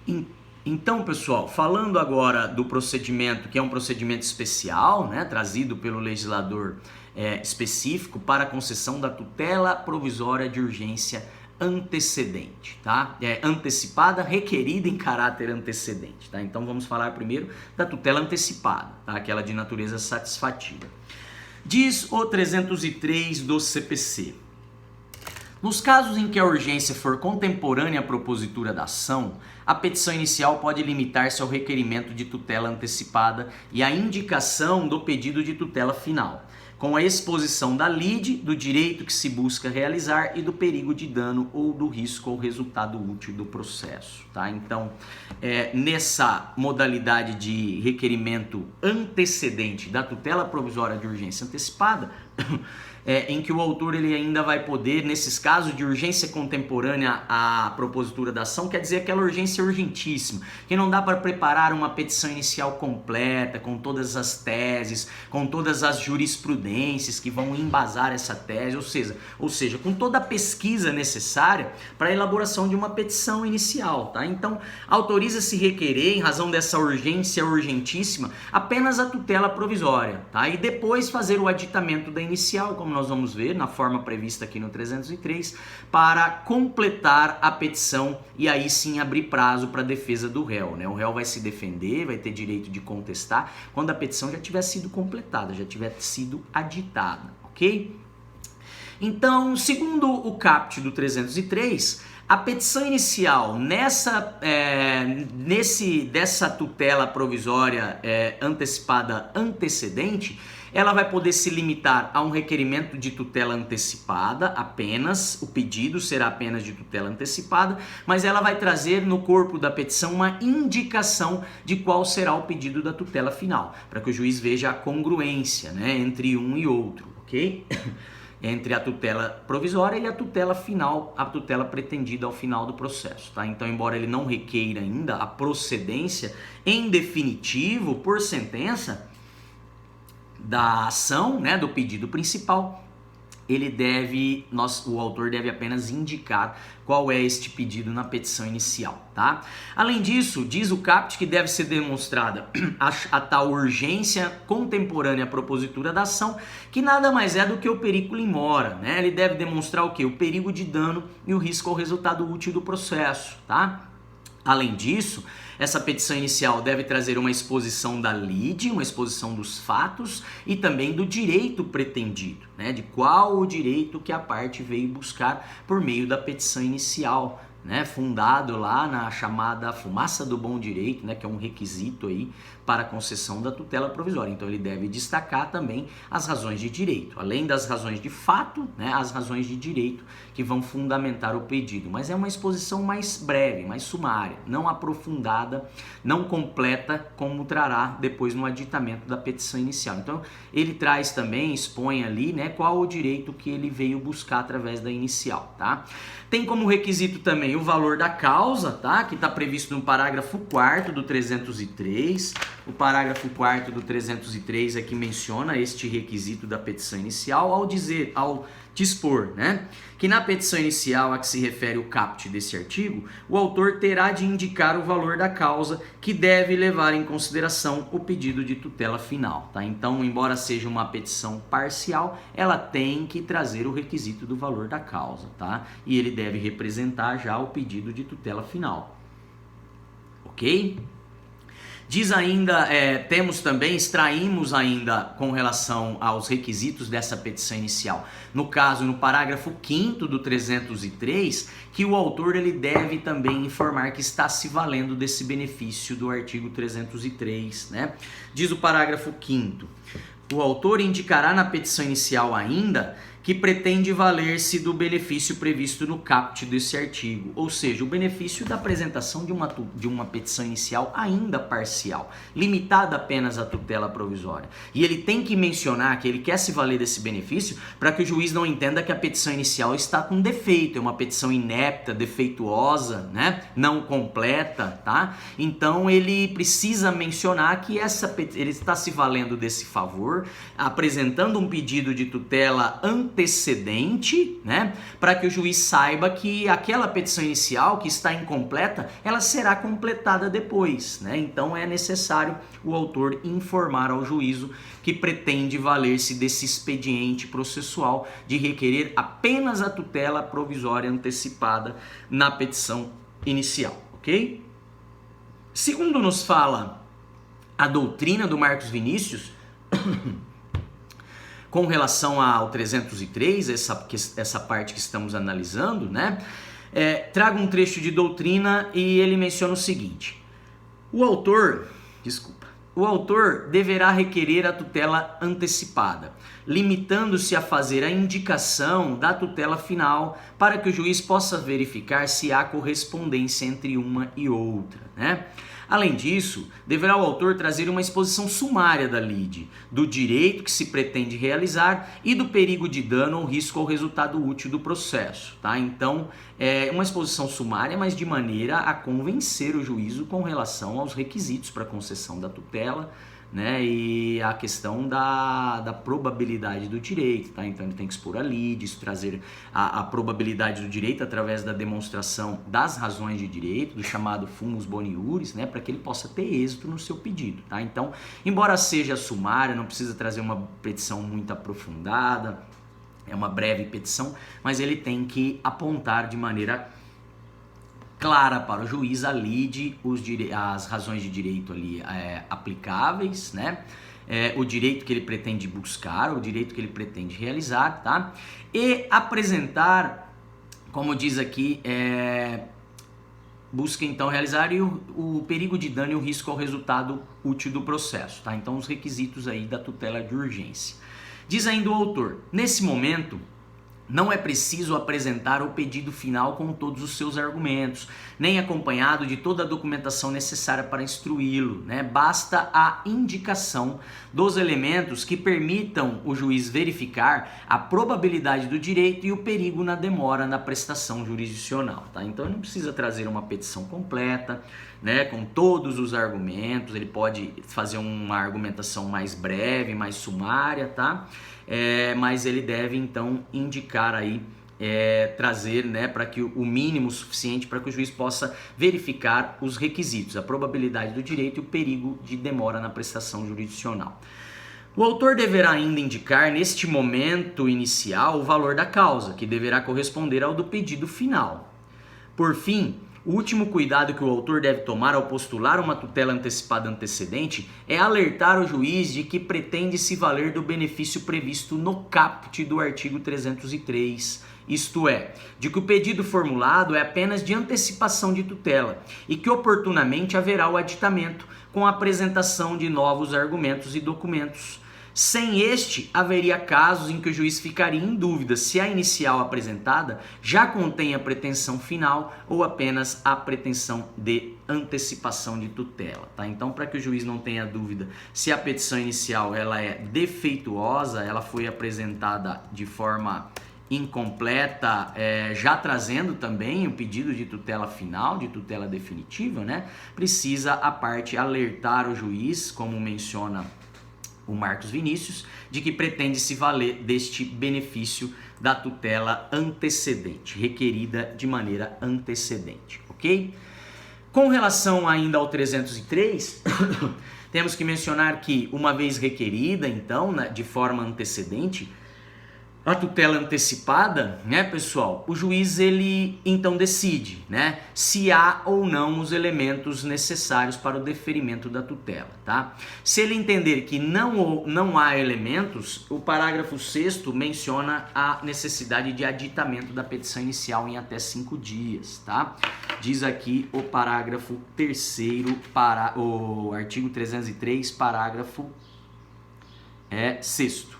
Em- Então, pessoal, falando agora do procedimento, que é um procedimento especial, né, trazido pelo legislador específico para a concessão da tutela provisória de urgência antecedente, tá? Antecipada, requerida em caráter antecedente, tá? Então vamos falar primeiro da tutela antecipada, tá? Aquela de natureza satisfativa. Diz o 303 do CPC. Nos casos em que a urgência for contemporânea à propositura da ação, a petição inicial pode limitar-se ao requerimento de tutela antecipada e à indicação do pedido de tutela final, com a exposição da lide, do direito que se busca realizar e do perigo de dano ou do risco ao resultado útil do processo. Tá? Então, nessa modalidade de requerimento antecedente da tutela provisória de urgência antecipada, em que o autor ele ainda vai poder, nesses casos de urgência contemporânea à propositura da ação, quer dizer aquela urgência urgentíssima, que não dá para preparar uma petição inicial completa, com todas as teses, com todas as jurisprudências que vão embasar essa tese, ou seja, com toda a pesquisa necessária para a elaboração de uma petição inicial. Tá? Então, autoriza-se requerer, em razão dessa urgência urgentíssima, apenas a tutela provisória, tá? E depois fazer o aditamento da inicial, como nós vamos ver na forma prevista aqui no 303, para completar a petição e aí sim abrir prazo para a defesa do réu, né? O réu vai se defender, vai ter direito de contestar quando a petição já tiver sido completada, já tiver sido aditada, ok? Então, segundo o caput do 303, a petição inicial dessa tutela provisória antecipada antecedente, ela vai poder se limitar a um requerimento de tutela antecipada apenas, o pedido será apenas de tutela antecipada, mas ela vai trazer no corpo da petição uma indicação de qual será o pedido da tutela final, para que o juiz veja a congruência, né, entre um e outro, ok? Entre a tutela provisória e a tutela final, a tutela pretendida ao final do processo, tá? Então, embora ele não requeira ainda a procedência em definitivo por sentença da ação, né, do pedido principal, o autor deve apenas indicar qual é este pedido na petição inicial, tá? Além disso, diz o caput que deve ser demonstrada a tal urgência contemporânea à propositura da ação, que nada mais é do que o periculum in mora, né? Ele deve demonstrar o quê? O perigo de dano e o risco ao resultado útil do processo, tá? Além disso, essa petição inicial deve trazer uma exposição da lide, uma exposição dos fatos e também do direito pretendido, né? De qual o direito que a parte veio buscar por meio da petição inicial, né? Fundado lá na chamada fumaça do bom direito, né? Que é um requisito aí para a concessão da tutela provisória. Então ele deve destacar também as razões de direito, além das razões de fato, né? As razões de direito que vão fundamentar o pedido. Mas é uma exposição mais breve, mais sumária, não aprofundada, não completa, como trará depois no aditamento da petição inicial. Então ele traz também, expõe ali, né, qual o direito que ele veio buscar através da inicial, tá? Tem como requisito também o valor da causa, tá? Que está previsto no parágrafo 4º do 303. O parágrafo 4º do 303 é que menciona este requisito da petição inicial ao dispor, né, que na petição inicial a que se refere o caput desse artigo, o autor terá de indicar o valor da causa que deve levar em consideração o pedido de tutela final, tá? Então, embora seja uma petição parcial, ela tem que trazer o requisito do valor da causa, tá? E ele deve representar já o pedido de tutela final, ok? Diz ainda, extraímos ainda com relação aos requisitos dessa petição inicial, no caso, no parágrafo 5º do 303, que o autor ele deve também informar que está se valendo desse benefício do artigo 303, né? Diz o parágrafo 5º, o autor indicará na petição inicial ainda que pretende valer-se do benefício previsto no caput desse artigo, ou seja, o benefício da apresentação de uma petição inicial ainda parcial, limitada apenas à tutela provisória. E ele tem que mencionar que ele quer se valer desse benefício para que o juiz não entenda que a petição inicial está com defeito, é uma petição inepta, defeituosa, né? Não completa, tá? Então ele precisa mencionar que ele está se valendo desse favor, apresentando um pedido de tutela antecipada antecedente, né, para que o juiz saiba que aquela petição inicial que está incompleta, ela será completada depois, né? Então é necessário o autor informar ao juízo que pretende valer-se desse expediente processual de requerer apenas a tutela provisória antecipada na petição inicial, ok? Segundo nos fala a doutrina do Marcos Vinícius, com relação ao 303, essa parte que estamos analisando, né? Traga um trecho de doutrina e ele menciona o seguinte: o autor deverá requerer a tutela antecipada, limitando-se a fazer a indicação da tutela final para que o juiz possa verificar se há correspondência entre uma e outra, né? Além disso, deverá o autor trazer uma exposição sumária da lide, do direito que se pretende realizar e do perigo de dano ou risco ao resultado útil do processo, tá? Então, é uma exposição sumária, mas de maneira a convencer o juízo com relação aos requisitos para concessão da tutela, né? E a questão da probabilidade do direito, tá? Então ele tem que expor a lide, isso, trazer a probabilidade do direito através da demonstração das razões de direito, do chamado fumus boni iuris, né? Para que ele possa ter êxito no seu pedido, tá? Então, embora seja sumária, não precisa trazer uma petição muito aprofundada, é uma breve petição, mas ele tem que apontar de maneira clara para o juiz a lide, as razões de direito ali aplicáveis, né? O direito que ele pretende buscar, o direito que ele pretende realizar, tá? E apresentar, como diz aqui, busca então realizar o perigo de dano e o risco ao resultado útil do processo, tá? Então os requisitos aí da tutela de urgência. Diz ainda o autor: nesse momento, não é preciso apresentar o pedido final com todos os seus argumentos, nem acompanhado de toda a documentação necessária para instruí-lo, né? Basta a indicação dos elementos que permitam o juiz verificar a probabilidade do direito e o perigo na demora na prestação jurisdicional, tá? Então ele não precisa trazer uma petição completa, né, com todos os argumentos, ele pode fazer uma argumentação mais breve, mais sumária, tá? Mas ele deve então indicar aí, trazer, né, para que o mínimo suficiente para que o juiz possa verificar os requisitos, a probabilidade do direito e o perigo de demora na prestação jurisdicional. O autor deverá ainda indicar neste momento inicial o valor da causa, que deverá corresponder ao do pedido final. Por fim, o último cuidado que o autor deve tomar ao postular uma tutela antecipada antecedente é alertar o juiz de que pretende se valer do benefício previsto no caput do artigo 303, isto é, de que o pedido formulado é apenas de antecipação de tutela e que oportunamente haverá o aditamento com a apresentação de novos argumentos e documentos. Sem este, haveria casos em que o juiz ficaria em dúvida se a inicial apresentada já contém a pretensão final ou apenas a pretensão de antecipação de tutela, tá? Então, para que o juiz não tenha dúvida se a petição inicial ela é defeituosa, ela foi apresentada de forma incompleta, já trazendo também o pedido de tutela final, de tutela definitiva, né? Precisa a parte alertar o juiz, como menciona o Marcos Vinícius, de que pretende se valer deste benefício da tutela antecedente, requerida de maneira antecedente, ok? Com relação ainda ao 303, temos que mencionar que, uma vez requerida, então, de forma antecedente, a tutela antecipada, né, pessoal, o juiz ele então decide, né, se há ou não os elementos necessários para o deferimento da tutela, tá? Se ele entender que não há elementos, o parágrafo 6º menciona a necessidade de aditamento da petição inicial em até 5 dias, tá? Diz aqui o parágrafo 3º para o artigo 303, parágrafo 6º.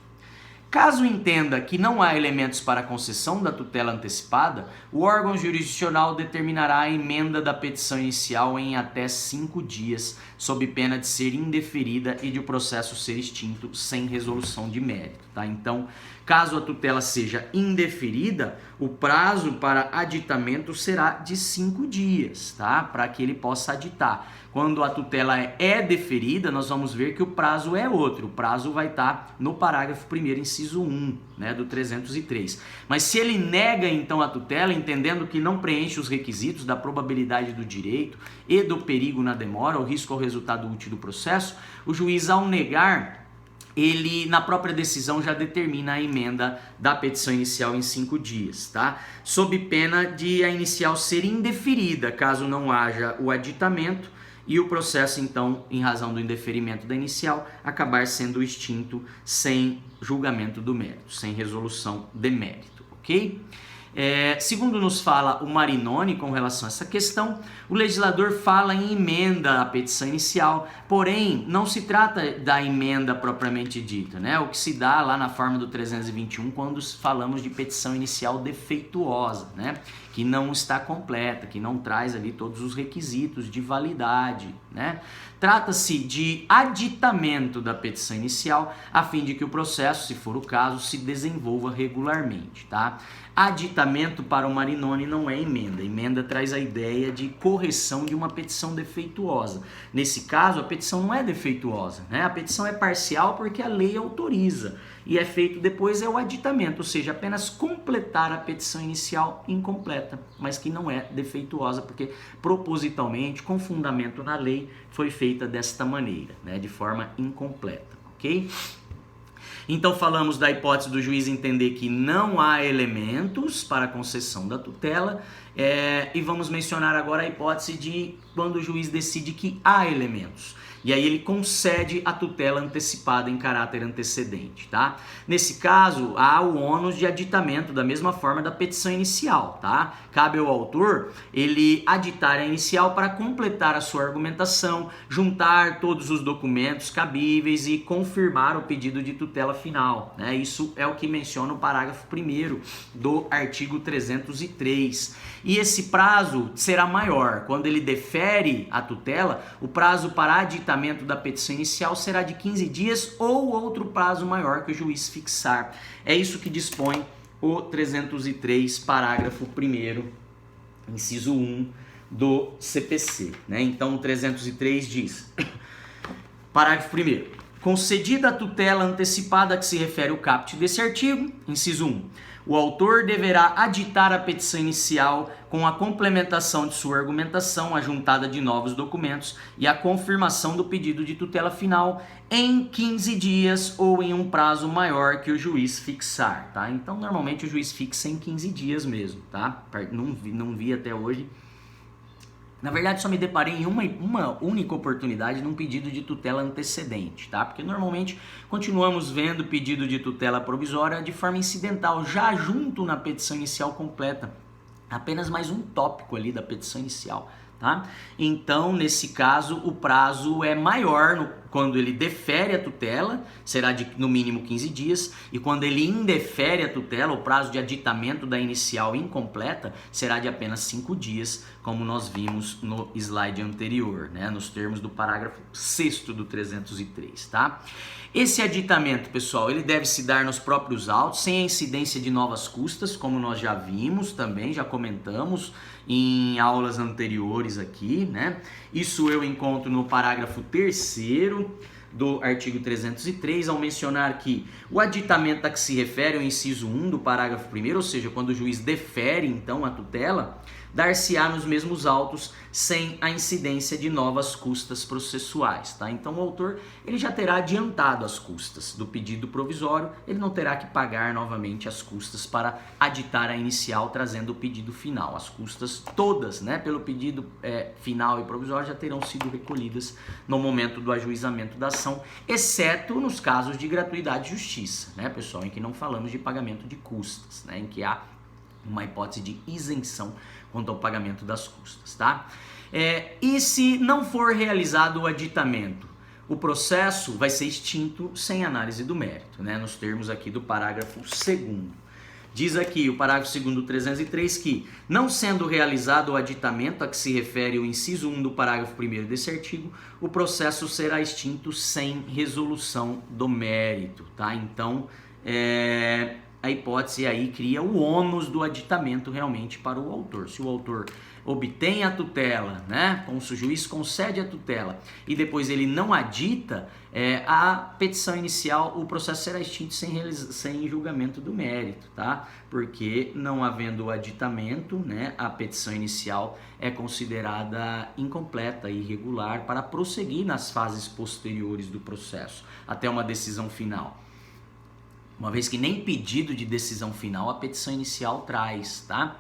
Caso entenda que não há elementos para a concessão da tutela antecipada, o órgão jurisdicional determinará a emenda da petição inicial em até 5 dias, sob pena de ser indeferida e de o processo ser extinto sem resolução de mérito, tá? Então, Caso a tutela seja indeferida, o prazo para aditamento será de 5 dias, tá? Para que ele possa aditar. Quando a tutela é deferida, nós vamos ver que o prazo é outro. O prazo vai estar no parágrafo 1º, inciso 1, né, do 303. Mas se ele nega, então, a tutela, entendendo que não preenche os requisitos da probabilidade do direito e do perigo na demora, o risco ao resultado útil do processo, o juiz, ao negar, ele, na própria decisão, já determina a emenda da petição inicial em 5 dias, tá? Sob pena de a inicial ser indeferida, caso não haja o aditamento, e o processo, então, em razão do indeferimento da inicial, acabar sendo extinto sem julgamento do mérito, sem resolução de mérito, ok? Segundo nos fala o Marinoni com relação a essa questão, o legislador fala em emenda à petição inicial, porém não se trata da emenda propriamente dita, né? O que se dá lá na forma do 321 quando falamos de petição inicial defeituosa, né? Que não está completa, que não traz ali todos os requisitos de validade, né? Trata-se de aditamento da petição inicial a fim de que o processo, se for o caso, se desenvolva regularmente, tá? Aditamento para o Marinoni não é emenda. Emenda traz a ideia de correção de uma petição defeituosa. Nesse caso, a petição não é defeituosa, né? A petição é parcial porque a lei autoriza. E é feito depois o aditamento, ou seja, apenas completar a petição inicial incompleta, mas que não é defeituosa, porque propositalmente, com fundamento na lei, foi feita desta maneira, né? De forma incompleta, ok? Então falamos da hipótese do juiz entender que não há elementos para a concessão da tutela, e vamos mencionar agora a hipótese de quando o juiz decide que há elementos. E aí ele concede a tutela antecipada em caráter antecedente, tá? Nesse caso, há o ônus de aditamento da mesma forma da petição inicial, tá? Cabe ao autor ele aditar a inicial para completar a sua argumentação, juntar todos os documentos cabíveis e confirmar o pedido de tutela final, né? Isso é o que menciona o parágrafo 1º do artigo 303. E esse prazo será maior. Quando ele defere a tutela, o prazo para aditamento da petição inicial será de 15 dias ou outro prazo maior que o juiz fixar. É isso que dispõe o 303, parágrafo 1º, inciso 1 do CPC, né? Então o 303 diz, parágrafo 1º, concedida a tutela antecipada a que se refere o caput desse artigo, inciso 1, o autor deverá aditar a petição inicial com a complementação de sua argumentação, a juntada de novos documentos e a confirmação do pedido de tutela final em 15 dias ou em um prazo maior que o juiz fixar, tá? Então, normalmente o juiz fixa em 15 dias mesmo, tá? Não vi até hoje. Na verdade, só me deparei em uma única oportunidade num pedido de tutela antecedente, tá? Porque normalmente continuamos vendo pedido de tutela provisória de forma incidental, já junto na petição inicial completa. Apenas mais um tópico ali da petição inicial, tá? Então, nesse caso, o prazo é maior quando ele defere a tutela, será de no mínimo 15 dias, e quando ele indefere a tutela, o prazo de aditamento da inicial incompleta será de apenas 5 dias, como nós vimos no slide anterior, né? Nos termos do parágrafo 6º do 303, tá? Esse aditamento, pessoal, ele deve se dar nos próprios autos, sem a incidência de novas custas, como nós já vimos também, já comentamos em aulas anteriores aqui, né? Isso eu encontro no parágrafo 3º do artigo 303, ao mencionar que o aditamento a que se refere ao inciso 1 do parágrafo 1º, ou seja, quando o juiz defere, então, a tutela, dar-se-á nos mesmos autos sem a incidência de novas custas processuais, tá? Então o autor ele já terá adiantado as custas do pedido provisório, ele não terá que pagar novamente as custas para aditar a inicial trazendo o pedido final. As custas todas, né, pelo pedido final e provisório já terão sido recolhidas no momento do ajuizamento da ação, exceto nos casos de gratuidade de justiça, né, pessoal, em que não falamos de pagamento de custas, né, em que há uma hipótese de isenção quanto ao pagamento das custas, tá? E se não for realizado o aditamento, o processo vai ser extinto sem análise do mérito, né? Nos termos aqui do parágrafo 2º. Diz aqui o parágrafo 2º do 303 que, não sendo realizado o aditamento a que se refere o inciso 1 do parágrafo 1º desse artigo, o processo será extinto sem resolução do mérito, tá? Então, a hipótese aí cria o ônus do aditamento realmente para o autor. Se o autor obtém a tutela, né, o juiz concede a tutela e depois ele não adita, a petição inicial, o processo será extinto sem julgamento do mérito, tá? Porque não havendo o aditamento, né, a petição inicial é considerada incompleta e irregular para prosseguir nas fases posteriores do processo, até uma decisão final. Uma vez que nem pedido de decisão final a petição inicial traz, tá?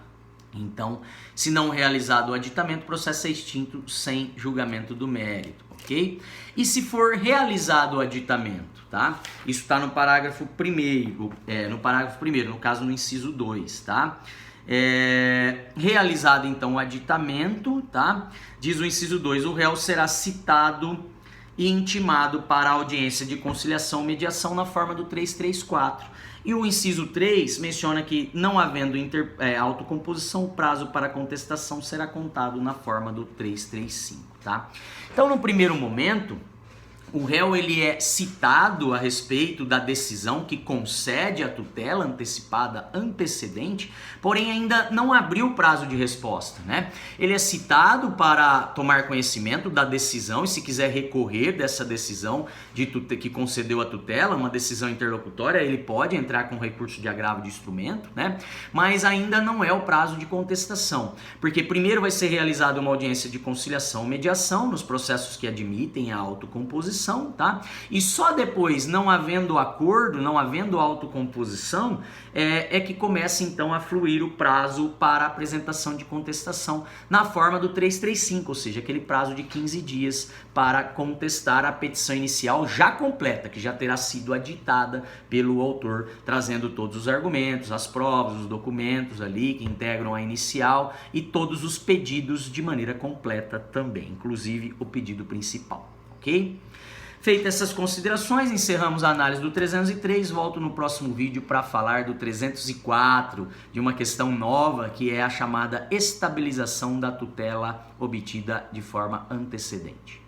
Então, se não realizado o aditamento, o processo é extinto sem julgamento do mérito, ok? E se for realizado o aditamento, tá? Isso está no parágrafo 1º, no caso no inciso 2, tá? Realizado então o aditamento, tá? Diz o inciso 2, o réu será citado e intimado para a audiência de conciliação ou mediação na forma do 334. E o inciso 3 menciona que, não havendo autocomposição, o prazo para contestação será contado na forma do 335, tá? Então, no primeiro momento, o réu ele é citado a respeito da decisão que concede a tutela antecipada antecedente, porém ainda não abriu o prazo de resposta, né? Ele é citado para tomar conhecimento da decisão e, se quiser recorrer dessa decisão que concedeu a tutela, uma decisão interlocutória, ele pode entrar com recurso de agravo de instrumento, né? Mas ainda não é o prazo de contestação, porque primeiro vai ser realizada uma audiência de conciliação ou mediação nos processos que admitem a autocomposição, tá? E só depois, não havendo acordo, não havendo autocomposição, é que começa então a fluir o prazo para apresentação de contestação na forma do 335, ou seja, aquele prazo de 15 dias para contestar a petição inicial já completa, que já terá sido aditada pelo autor, trazendo todos os argumentos, as provas, os documentos ali que integram a inicial e todos os pedidos de maneira completa também, inclusive o pedido principal, ok? Feitas essas considerações, encerramos a análise do 303, volto no próximo vídeo para falar do 304, de uma questão nova que é a chamada estabilização da tutela obtida de forma antecedente.